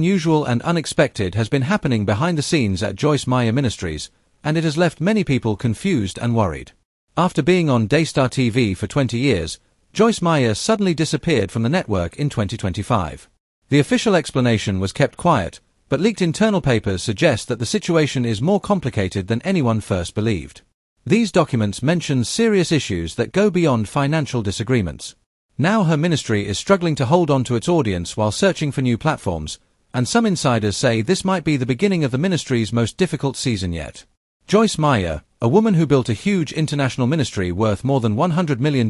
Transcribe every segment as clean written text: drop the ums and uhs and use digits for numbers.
Unusual and unexpected has been happening behind the scenes at Joyce Meyer Ministries, and it has left many people confused and worried. After being on Daystar TV for 20 years, Joyce Meyer suddenly disappeared from the network in 2025. The official explanation was kept quiet, but leaked internal papers suggest that the situation is more complicated than anyone first believed. These documents mention serious issues that go beyond financial disagreements. Now her ministry is struggling to hold on to its audience while searching for new platforms, and some insiders say this might be the beginning of the ministry's most difficult season yet. Joyce Meyer, a woman who built a huge international ministry worth more than $100 million,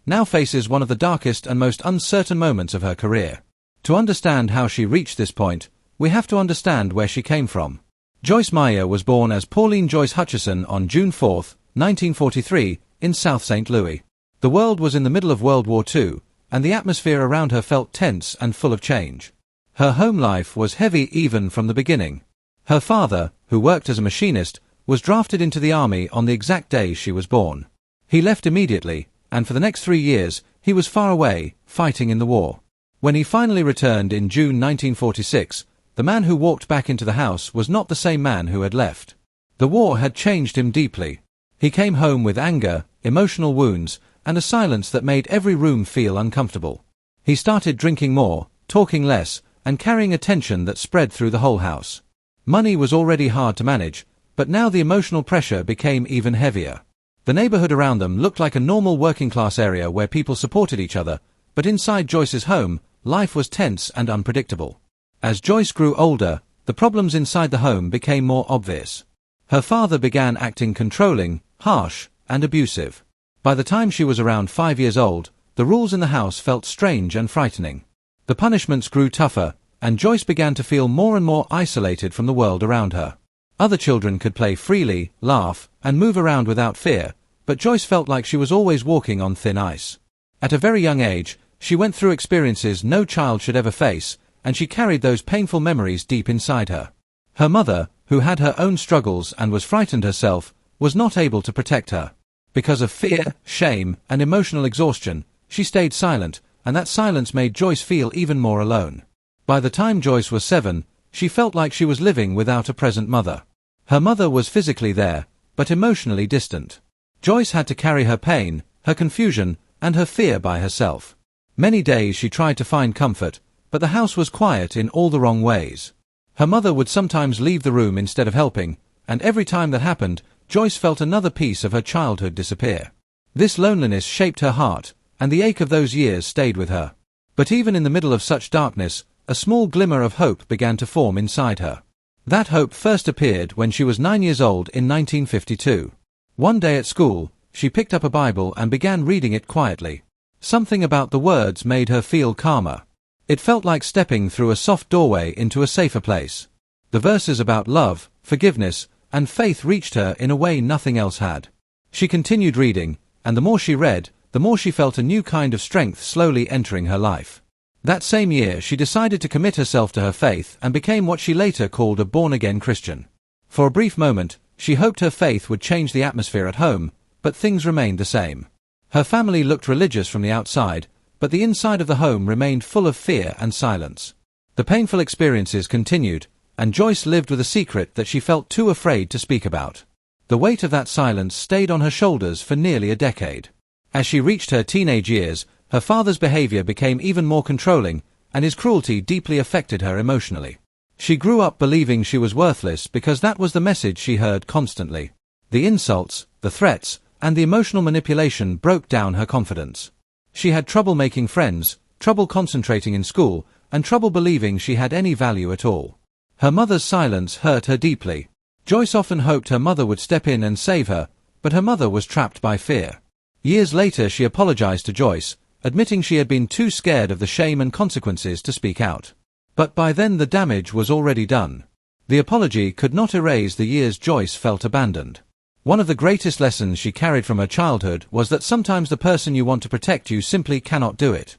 now faces one of the darkest and most uncertain moments of her career. To understand how she reached this point, we have to understand where she came from. Joyce Meyer was born as Pauline Joyce Hutchison on June 4, 1943, in South St. Louis. The world was in the middle of World War II, and the atmosphere around her felt tense and full of change. Her home life was heavy even from the beginning. Her father, who worked as a machinist, was drafted into the army on the exact day she was born. He left immediately, and for the next 3 years, he was far away, fighting in the war. When he finally returned in June 1946, the man who walked back into the house was not the same man who had left. The war had changed him deeply. He came home with anger, emotional wounds, and a silence that made every room feel uncomfortable. He started drinking more, talking less, and carrying a tension that spread through the whole house. Money was already hard to manage, but now the emotional pressure became even heavier. The neighborhood around them looked like a normal working-class area where people supported each other, but inside Joyce's home, life was tense and unpredictable. As Joyce grew older, the problems inside the home became more obvious. Her father began acting controlling, harsh, and abusive. By the time she was around 5 years old, the rules in the house felt strange and frightening. The punishments grew tougher, and Joyce began to feel more and more isolated from the world around her. Other children could play freely, laugh, and move around without fear, but Joyce felt like she was always walking on thin ice. At a very young age, she went through experiences no child should ever face, and she carried those painful memories deep inside her. Her mother, who had her own struggles and was frightened herself, was not able to protect her. Because of fear, shame, and emotional exhaustion, she stayed silent, and that silence made Joyce feel even more alone. By the time Joyce was 7, she felt like she was living without a present mother. Her mother was physically there, but emotionally distant. Joyce had to carry her pain, her confusion, and her fear by herself. Many days she tried to find comfort, but the house was quiet in all the wrong ways. Her mother would sometimes leave the room instead of helping, and every time that happened, Joyce felt another piece of her childhood disappear. This loneliness shaped her heart, and the ache of those years stayed with her. But even in the middle of such darkness, a small glimmer of hope began to form inside her. That hope first appeared when she was 9 years old in 1952. One day at school, she picked up a Bible and began reading it quietly. Something about the words made her feel calmer. It felt like stepping through a soft doorway into a safer place. The verses about love, forgiveness, and faith reached her in a way nothing else had. She continued reading, and the more she read, the more she felt a new kind of strength slowly entering her life. That same year she decided to commit herself to her faith and became what she later called a born-again Christian. For a brief moment, she hoped her faith would change the atmosphere at home, but things remained the same. Her family looked religious from the outside, but the inside of the home remained full of fear and silence. The painful experiences continued, and Joyce lived with a secret that she felt too afraid to speak about. The weight of that silence stayed on her shoulders for nearly a decade. As she reached her teenage years, her father's behavior became even more controlling, and his cruelty deeply affected her emotionally. She grew up believing she was worthless because that was the message she heard constantly. The insults, the threats, and the emotional manipulation broke down her confidence. She had trouble making friends, trouble concentrating in school, and trouble believing she had any value at all. Her mother's silence hurt her deeply. Joyce often hoped her mother would step in and save her, but her mother was trapped by fear. Years later she apologized to Joyce, admitting she had been too scared of the shame and consequences to speak out. But by then the damage was already done. The apology could not erase the years Joyce felt abandoned. One of the greatest lessons she carried from her childhood was that sometimes the person you want to protect you simply cannot do it.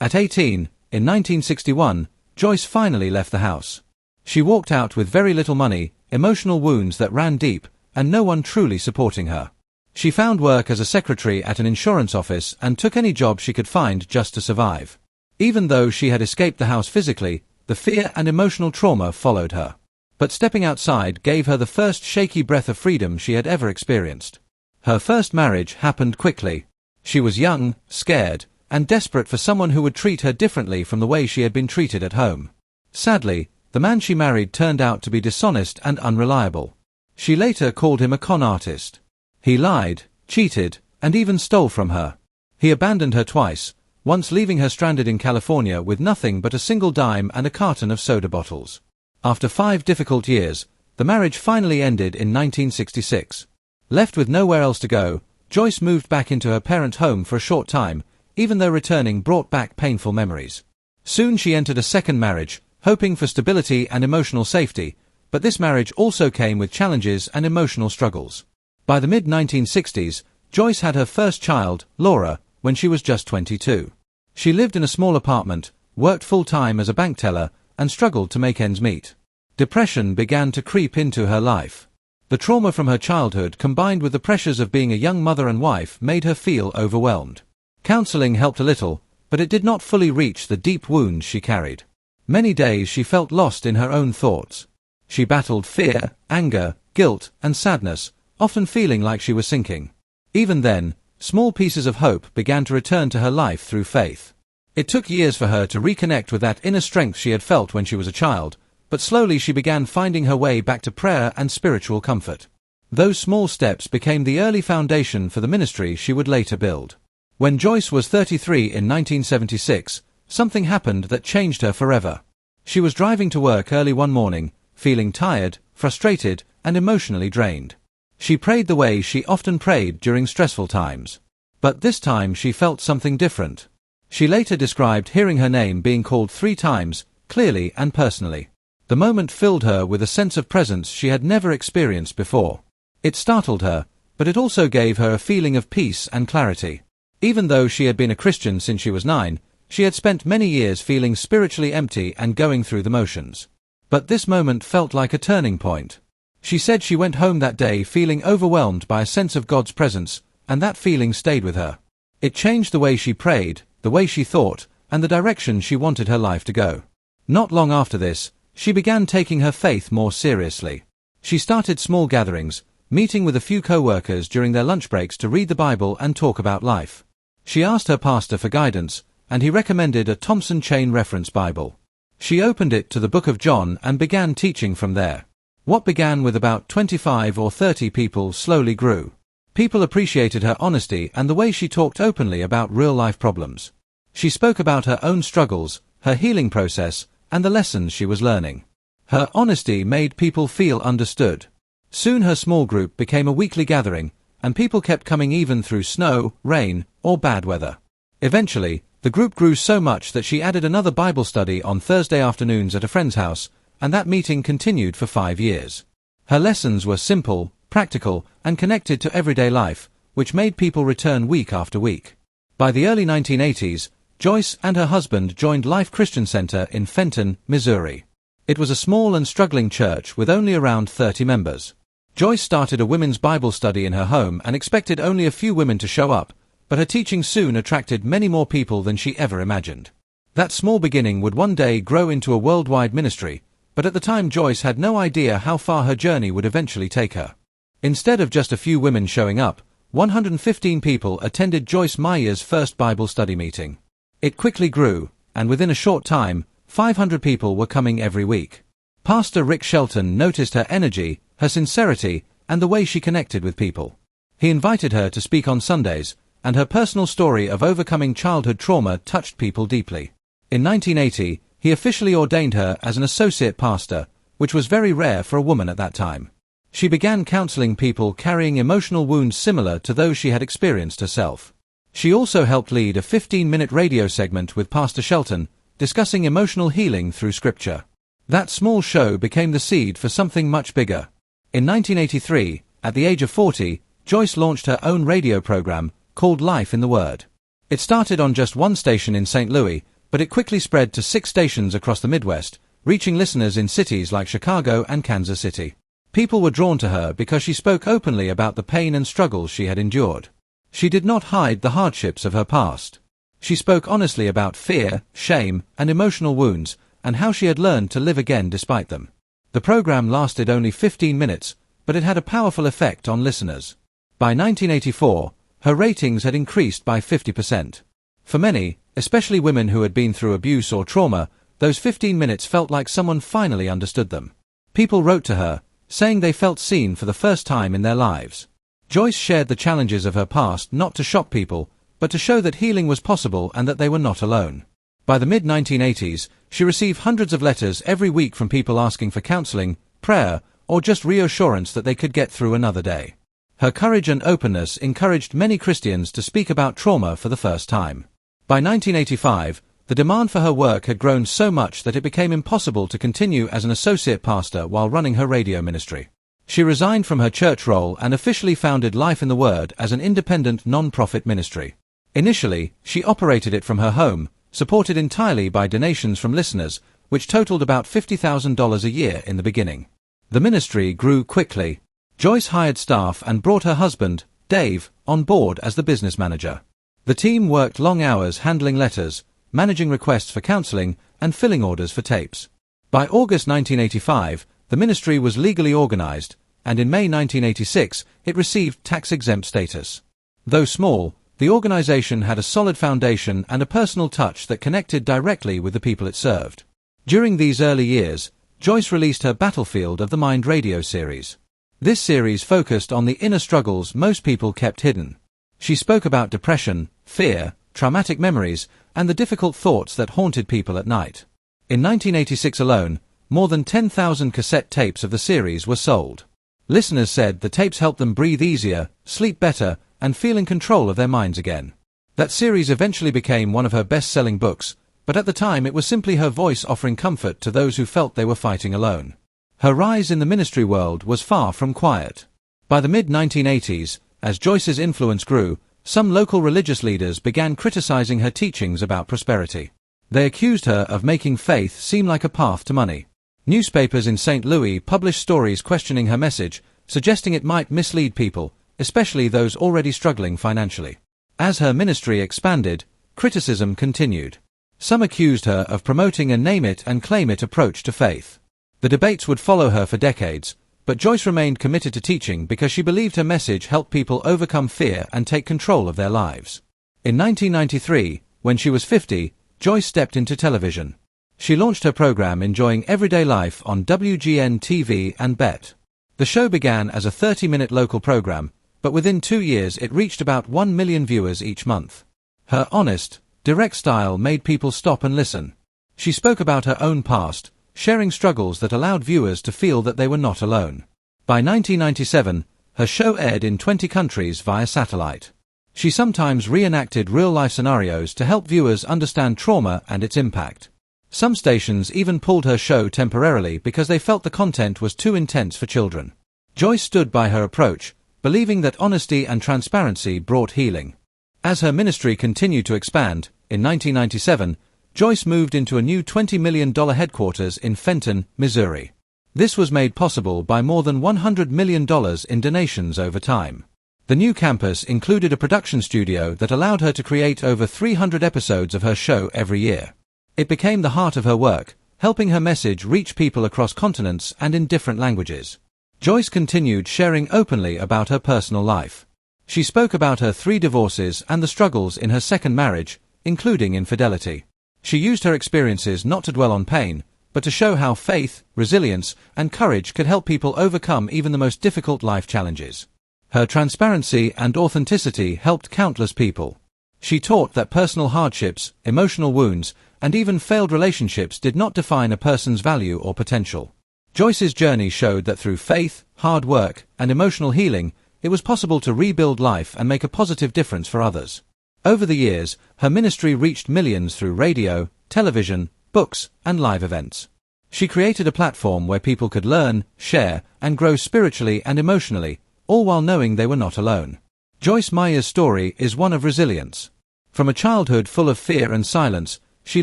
At 18, in 1961, Joyce finally left the house. She walked out with very little money, emotional wounds that ran deep, and no one truly supporting her. She found work as a secretary at an insurance office and took any job she could find just to survive. Even though she had escaped the house physically, The fear and emotional trauma followed her. But stepping outside gave her the first shaky breath of freedom she had ever experienced. Her first marriage happened quickly. She was young, scared, and desperate for someone who would treat her differently from the way she had been treated at home. Sadly, the man she married turned out to be dishonest and unreliable. She later called him a con artist. He lied, cheated, and even stole from her. He abandoned her twice, once leaving her stranded in California with nothing but a single dime and a carton of soda bottles. After 5 difficult years, the marriage finally ended in 1966. Left with nowhere else to go, Joyce moved back into her parents' home for a short time, even though returning brought back painful memories. Soon she entered a second marriage, hoping for stability and emotional safety, but this marriage also came with challenges and emotional struggles. By the mid-1960s, Joyce had her first child, Laura, when she was just 22. She lived in a small apartment, worked full-time as a bank teller, and struggled to make ends meet. Depression began to creep into her life. The trauma from her childhood combined with the pressures of being a young mother and wife made her feel overwhelmed. Counseling helped a little, but it did not fully reach the deep wounds she carried. Many days she felt lost in her own thoughts. She battled fear, anger, guilt, and sadness, often feeling like she was sinking. Even then, small pieces of hope began to return to her life through faith. It took years for her to reconnect with that inner strength she had felt when she was a child, but slowly she began finding her way back to prayer and spiritual comfort. Those small steps became the early foundation for the ministry she would later build. When Joyce was 33 in 1976, something happened that changed her forever. She was driving to work early one morning, feeling tired, frustrated, and emotionally drained. She prayed the way she often prayed during stressful times. But this time she felt something different. She later described hearing her name being called 3 times, clearly and personally. The moment filled her with a sense of presence she had never experienced before. It startled her, but it also gave her a feeling of peace and clarity. Even though she had been a Christian since she was 9, she had spent many years feeling spiritually empty and going through the motions. But this moment felt like a turning point. She said she went home that day feeling overwhelmed by a sense of God's presence, and that feeling stayed with her. It changed the way she prayed, the way she thought, and the direction she wanted her life to go. Not long after this, she began taking her faith more seriously. She started small gatherings, meeting with a few co-workers during their lunch breaks to read the Bible and talk about life. She asked her pastor for guidance, and he recommended a Thompson Chain Reference Bible. She opened it to the book of John and began teaching from there. What began with about 25 or 30 people slowly grew. People appreciated her honesty and the way she talked openly about real-life problems. She spoke about her own struggles, her healing process, and the lessons she was learning. Her honesty made people feel understood. Soon her small group became a weekly gathering, and people kept coming even through snow, rain, or bad weather. Eventually, the group grew so much that she added another Bible study on Thursday afternoons at a friend's house, and that meeting continued for 5 years. Her lessons were simple, practical, and connected to everyday life, which made people return week after week. By the early 1980s, Joyce and her husband joined Life Christian Center in Fenton, Missouri. It was a small and struggling church with only around 30 members. Joyce started a women's Bible study in her home and expected only a few women to show up, but her teaching soon attracted many more people than she ever imagined. That small beginning would one day grow into a worldwide ministry, but at the time Joyce had no idea how far her journey would eventually take her. Instead of just a few women showing up, 115 people attended Joyce Meyer's first Bible study meeting. It quickly grew, and within a short time, 500 people were coming every week. Pastor Rick Shelton noticed her energy, her sincerity, and the way she connected with people. He invited her to speak on Sundays, and her personal story of overcoming childhood trauma touched people deeply. In 1980, he officially ordained her as an associate pastor, which was very rare for a woman at that time. She began counseling people carrying emotional wounds similar to those she had experienced herself. She also helped lead a 15-minute radio segment with Pastor Shelton, discussing emotional healing through Scripture. That small show became the seed for something much bigger. In 1983, at the age of 40, Joyce launched her own radio program, called Life in the Word. It started on just one station in St. Louis, but it quickly spread to 6 stations across the Midwest, reaching listeners in cities like Chicago and Kansas City. People were drawn to her because she spoke openly about the pain and struggles she had endured. She did not hide the hardships of her past. She spoke honestly about fear, shame, and emotional wounds, and how she had learned to live again despite them. The program lasted only 15 minutes, but it had a powerful effect on listeners. By 1984, her ratings had increased by 50%. For many, especially women who had been through abuse or trauma, those 15 minutes felt like someone finally understood them. People wrote to her, saying they felt seen for the first time in their lives. Joyce shared the challenges of her past not to shock people, but to show that healing was possible and that they were not alone. By the mid-1980s, she received hundreds of letters every week from people asking for counseling, prayer, or just reassurance that they could get through another day. Her courage and openness encouraged many Christians to speak about trauma for the first time. By 1985, the demand for her work had grown so much that it became impossible to continue as an associate pastor while running her radio ministry. She resigned from her church role and officially founded Life in the Word as an independent non-profit ministry. Initially, she operated it from her home, supported entirely by donations from listeners, which totaled about $50,000 a year in the beginning. The ministry grew quickly. Joyce hired staff and brought her husband, Dave, on board as the business manager. The team worked long hours handling letters, managing requests for counseling, and filling orders for tapes. By August 1985, the ministry was legally organized, and in May 1986, it received tax-exempt status. Though small, the organization had a solid foundation and a personal touch that connected directly with the people it served. During these early years, Joyce released her Battlefield of the Mind radio series. This series focused on the inner struggles most people kept hidden. She spoke about depression, fear, traumatic memories, and the difficult thoughts that haunted people at night. In 1986 alone, more than 10,000 cassette tapes of the series were sold. Listeners said the tapes helped them breathe easier, sleep better, and feel in control of their minds again. That series eventually became one of her best-selling books, but at the time it was simply her voice offering comfort to those who felt they were fighting alone. Her rise in the ministry world was far from quiet. By the mid-1980s, as Joyce's influence grew, some local religious leaders began criticizing her teachings about prosperity. They accused her of making faith seem like a path to money. Newspapers in St. Louis published stories questioning her message, suggesting it might mislead people, especially those already struggling financially. As her ministry expanded, criticism continued. Some accused her of promoting a name-it-and-claim-it approach to faith. The debates would follow her for decades, but Joyce remained committed to teaching because she believed her message helped people overcome fear and take control of their lives. In 1993, when she was 50, Joyce stepped into television. She launched her program Enjoying Everyday Life on WGN-TV and BET. The show began as a 30-minute local program, but within 2 years it reached about 1 million viewers each month. Her honest, direct style made people stop and listen. She spoke about her own past, sharing struggles that allowed viewers to feel that they were not alone. By 1997, her show aired in 20 countries via satellite. She sometimes reenacted real-life scenarios to help viewers understand trauma and its impact. Some stations even pulled her show temporarily because they felt the content was too intense for children. Joyce stood by her approach, believing that honesty and transparency brought healing. As her ministry continued to expand, in 1997, Joyce moved into a new $20 million headquarters in Fenton, Missouri. This was made possible by more than $100 million in donations over time. The new campus included a production studio that allowed her to create over 300 episodes of her show every year. It became the heart of her work, helping her message reach people across continents and in different languages. Joyce continued sharing openly about her personal life. She spoke about her 3 divorces and the struggles in her second marriage, including infidelity. She used her experiences not to dwell on pain, but to show how faith, resilience, and courage could help people overcome even the most difficult life challenges. Her transparency and authenticity helped countless people. She taught that personal hardships, emotional wounds, and even failed relationships did not define a person's value or potential. Joyce's journey showed that through faith, hard work, and emotional healing, it was possible to rebuild life and make a positive difference for others. Over the years, her ministry reached millions through radio, television, books, and live events. She created a platform where people could learn, share, and grow spiritually and emotionally, all while knowing they were not alone. Joyce Meyer's story is one of resilience. From a childhood full of fear and silence, she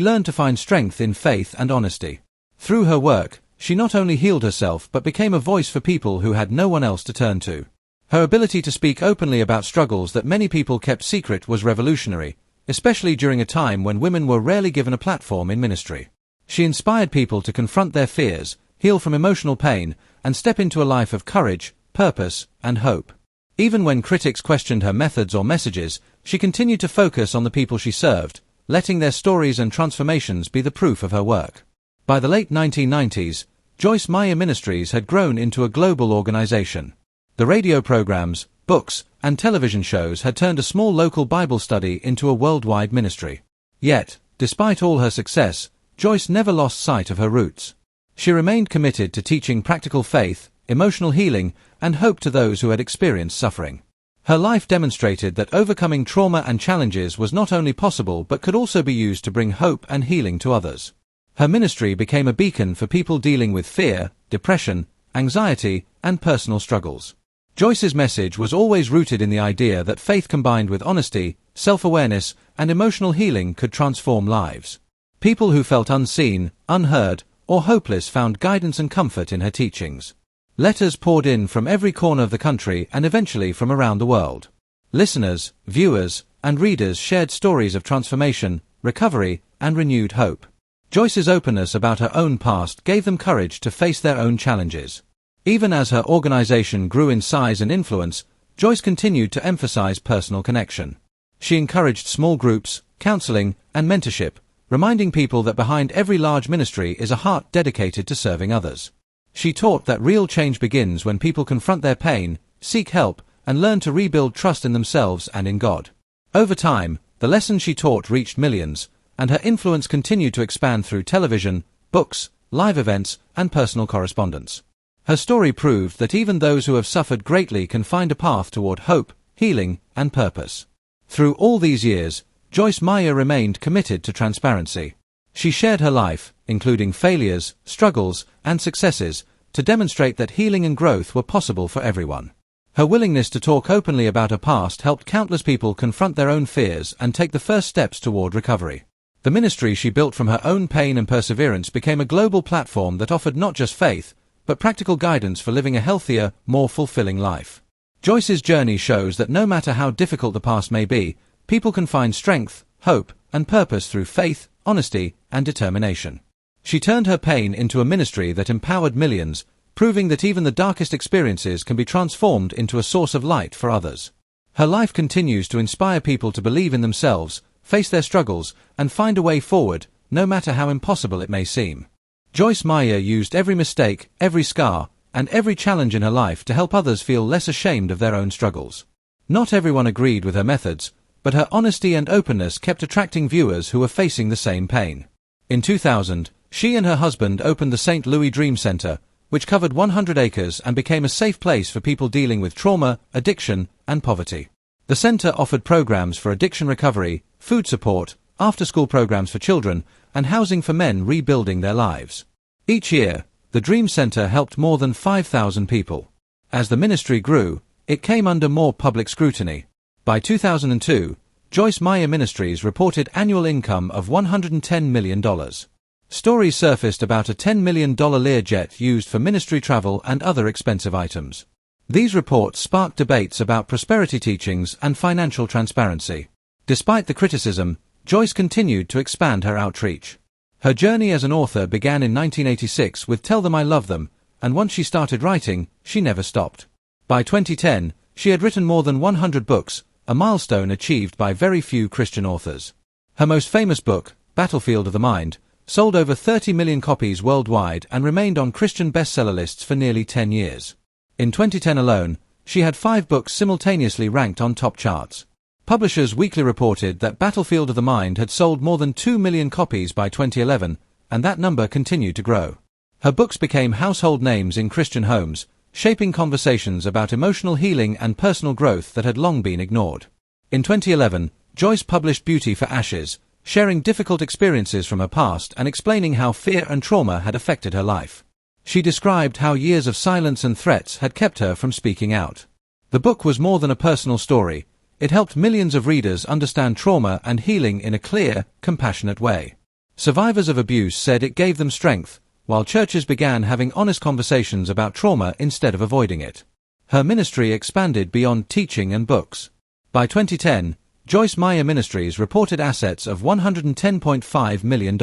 learned to find strength in faith and honesty. Through her work, she not only healed herself but became a voice for people who had no one else to turn to. Her ability to speak openly about struggles that many people kept secret was revolutionary, especially during a time when women were rarely given a platform in ministry. She inspired people to confront their fears, heal from emotional pain, and step into a life of courage, purpose, and hope. Even when critics questioned her methods or messages, she continued to focus on the people she served, letting their stories and transformations be the proof of her work. By the late 1990s, Joyce Meyer Ministries had grown into a global organization. The radio programs, books, and television shows had turned a small local Bible study into a worldwide ministry. Yet, despite all her success, Joyce never lost sight of her roots. She remained committed to teaching practical faith, emotional healing, and hope to those who had experienced suffering. Her life demonstrated that overcoming trauma and challenges was not only possible but could also be used to bring hope and healing to others. Her ministry became a beacon for people dealing with fear, depression, anxiety, and personal struggles. Joyce's message was always rooted in the idea that faith combined with honesty, self-awareness, and emotional healing could transform lives. People who felt unseen, unheard, or hopeless found guidance and comfort in her teachings. Letters poured in from every corner of the country and eventually from around the world. Listeners, viewers, and readers shared stories of transformation, recovery, and renewed hope. Joyce's openness about her own past gave them courage to face their own challenges. Even as her organization grew in size and influence, Joyce continued to emphasize personal connection. She encouraged small groups, counseling, and mentorship, reminding people that behind every large ministry is a heart dedicated to serving others. She taught that real change begins when people confront their pain, seek help, and learn to rebuild trust in themselves and in God. Over time, the lessons she taught reached millions, and her influence continued to expand through television, books, live events, and personal correspondence. Her story proved that even those who have suffered greatly can find a path toward hope, healing, and purpose. Through all these years, Joyce Meyer remained committed to transparency. She shared her life, including failures, struggles, and successes, to demonstrate that healing and growth were possible for everyone. Her willingness to talk openly about her past helped countless people confront their own fears and take the first steps toward recovery. The ministry she built from her own pain and perseverance became a global platform that offered not just faith, but practical guidance for living a healthier, more fulfilling life. Joyce's journey shows that no matter how difficult the past may be, people can find strength, hope, and purpose through faith, honesty, and determination. She turned her pain into a ministry that empowered millions, proving that even the darkest experiences can be transformed into a source of light for others. Her life continues to inspire people to believe in themselves, face their struggles, and find a way forward, no matter how impossible it may seem. Joyce Meyer used every mistake, every scar, and every challenge in her life to help others feel less ashamed of their own struggles. Not everyone agreed with her methods, but her honesty and openness kept attracting viewers who were facing the same pain. In 2000, she and her husband opened the St. Louis Dream Center, which covered 100 acres and became a safe place for people dealing with trauma, addiction, and poverty. The center offered programs for addiction recovery, food support, after-school programs for children, and housing for men rebuilding their lives. Each year, the Dream Center helped more than 5,000 people. As the ministry grew, it came under more public scrutiny. By 2002, Joyce Meyer Ministries reported annual income of $110 million. Stories surfaced about a $10 million Learjet used for ministry travel and other expensive items. These reports sparked debates about prosperity teachings and financial transparency. Despite the criticism, Joyce continued to expand her outreach. Her journey as an author began in 1986 with Tell Them I Love Them, and once she started writing, she never stopped. By 2010, she had written more than 100 books, a milestone achieved by very few Christian authors. Her most famous book, Battlefield of the Mind, sold over 30 million copies worldwide and remained on Christian bestseller lists for nearly 10 years. In 2010 alone, she had 5 books simultaneously ranked on top charts. Publishers Weekly reported that Battlefield of the Mind had sold more than 2 million copies by 2011, and that number continued to grow. Her books became household names in Christian homes, shaping conversations about emotional healing and personal growth that had long been ignored. In 2011, Joyce published Beauty for Ashes, sharing difficult experiences from her past and explaining how fear and trauma had affected her life. She described how years of silence and threats had kept her from speaking out. The book was more than a personal story. It helped millions of readers understand trauma and healing in a clear, compassionate way. Survivors of abuse said it gave them strength, while churches began having honest conversations about trauma instead of avoiding it. Her ministry expanded beyond teaching and books. By 2010, Joyce Meyer Ministries reported assets of $110.5 million.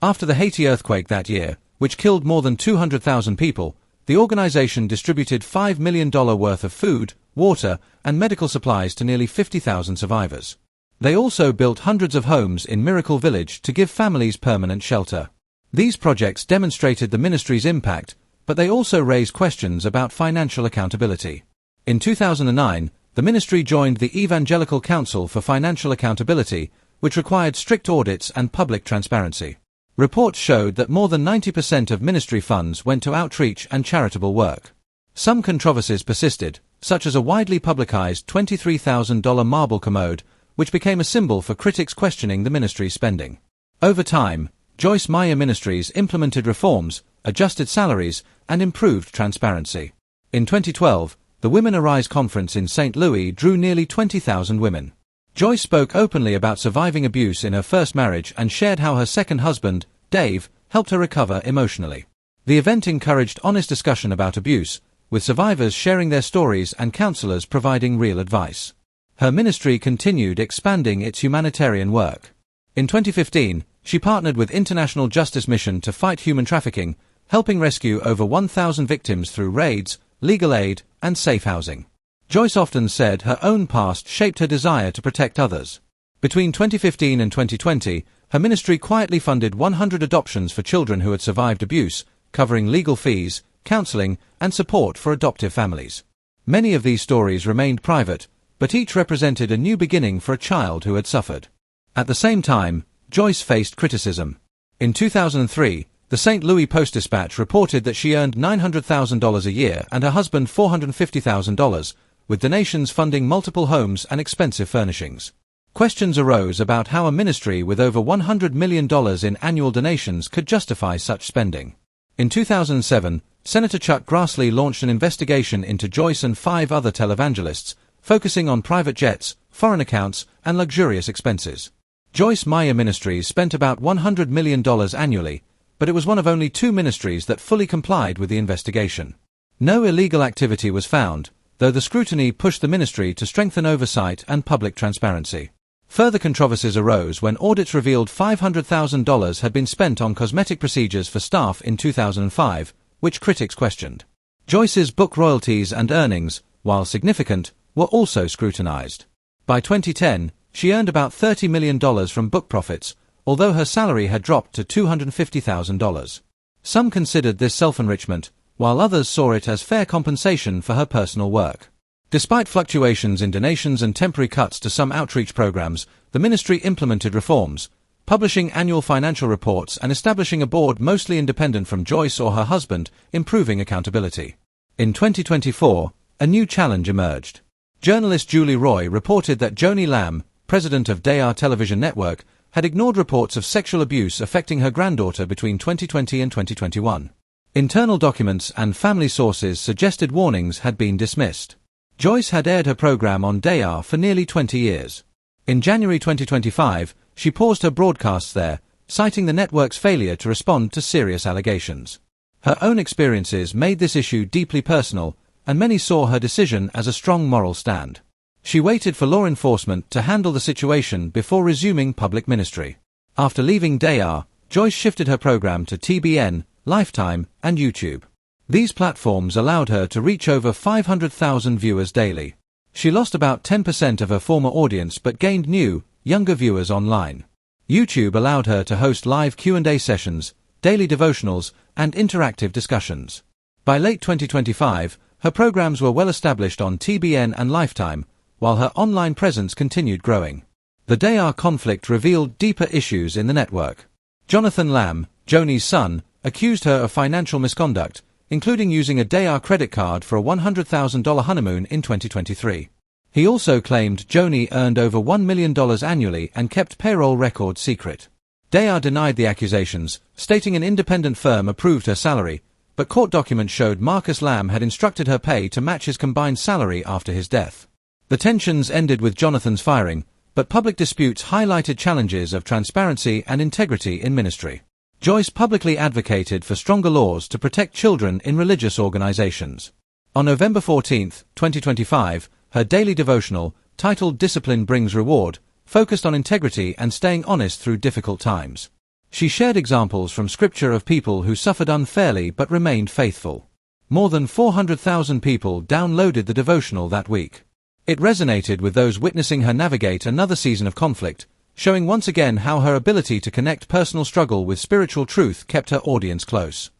After the Haiti earthquake that year, which killed more than 200,000 people, the organization distributed $5 million worth of food, water, and medical supplies to nearly 50,000 survivors. They also built hundreds of homes in Miracle Village to give families permanent shelter. These projects demonstrated the ministry's impact, but they also raised questions about financial accountability. In 2009, the ministry joined the Evangelical Council for Financial Accountability, which required strict audits and public transparency. Reports showed that more than 90% of ministry funds went to outreach and charitable work. Some controversies persisted, such as a widely publicized $23,000 marble commode, which became a symbol for critics questioning the ministry's spending. Over time, Joyce Meyer Ministries implemented reforms, adjusted salaries, and improved transparency. In 2012, the Women Arise conference in St. Louis drew nearly 20,000 women. Joyce spoke openly about surviving abuse in her first marriage and shared how her second husband, Dave, helped her recover emotionally. The event encouraged honest discussion about abuse, with survivors sharing their stories and counselors providing real advice. Her ministry continued expanding its humanitarian work. In 2015, she partnered with International Justice Mission to fight human trafficking, helping rescue over 1,000 victims through raids, legal aid, and safe housing. Joyce often said her own past shaped her desire to protect others. Between 2015 and 2020, her ministry quietly funded 100 adoptions for children who had survived abuse, covering legal fees, counseling, and support for adoptive families. Many of these stories remained private, but each represented a new beginning for a child who had suffered. At the same time, Joyce faced criticism. In 2003, the St. Louis Post-Dispatch reported that she earned $900,000 a year and her husband $450,000, with donations funding multiple homes and expensive furnishings. Questions arose about how a ministry with over $100 million in annual donations could justify such spending. In 2007, Senator Chuck Grassley launched an investigation into Joyce and 5 other televangelists, focusing on private jets, foreign accounts, and luxurious expenses. Joyce Meyer Ministries spent about $100 million annually, but it was one of only 2 ministries that fully complied with the investigation. No illegal activity was found, though the scrutiny pushed the ministry to strengthen oversight and public transparency. Further controversies arose when audits revealed $500,000 had been spent on cosmetic procedures for staff in 2005, which critics questioned. Joyce's book royalties and earnings, while significant, were also scrutinized. By 2010, she earned about $30 million from book profits, although her salary had dropped to $250,000. Some considered this self-enrichment, while others saw it as fair compensation for her personal work. Despite fluctuations in donations and temporary cuts to some outreach programs, the ministry implemented reforms, publishing annual financial reports and establishing a board mostly independent from Joyce or her husband, improving accountability. In 2024, a new challenge emerged. Journalist Julie Roy reported that Joni Lamb, president of Dayar Television Network, had ignored reports of sexual abuse affecting her granddaughter between 2020 and 2021. Internal documents and family sources suggested warnings had been dismissed. Joyce had aired her program on Dayar for nearly 20 years. In January 2025, she paused her broadcasts there, citing the network's failure to respond to serious allegations. Her own experiences made this issue deeply personal, and many saw her decision as a strong moral stand. She waited for law enforcement to handle the situation before resuming public ministry. After leaving Dayar, Joyce shifted her program to TBN, Lifetime, and YouTube. These platforms allowed her to reach over 500,000 viewers daily. She lost about 10% of her former audience but gained new, younger viewers online. YouTube allowed her to host live Q&A sessions, daily devotionals, and interactive discussions. By late 2025, her programs were well established on TBN and Lifetime, while her online presence continued growing. The Dayar conflict revealed deeper issues in the network. Jonathan Lamb, Joni's son, accused her of financial misconduct, including using a Dayar credit card for a $100,000 honeymoon in 2023. He also claimed Joni earned over $1 million annually and kept payroll records secret. Dayar denied the accusations, stating an independent firm approved her salary, but court documents showed Marcus Lamb had instructed her pay to match his combined salary after his death. The tensions ended with Jonathan's firing, but public disputes highlighted challenges of transparency and integrity in ministry. Joyce publicly advocated for stronger laws to protect children in religious organizations. On November 14, 2025, her daily devotional, titled Discipline Brings Reward, focused on integrity and staying honest through difficult times. She shared examples from Scripture of people who suffered unfairly but remained faithful. More than 400,000 people downloaded the devotional that week. It resonated with those witnessing her navigate another season of conflict, showing once again how her ability to connect personal struggle with spiritual truth kept her audience close.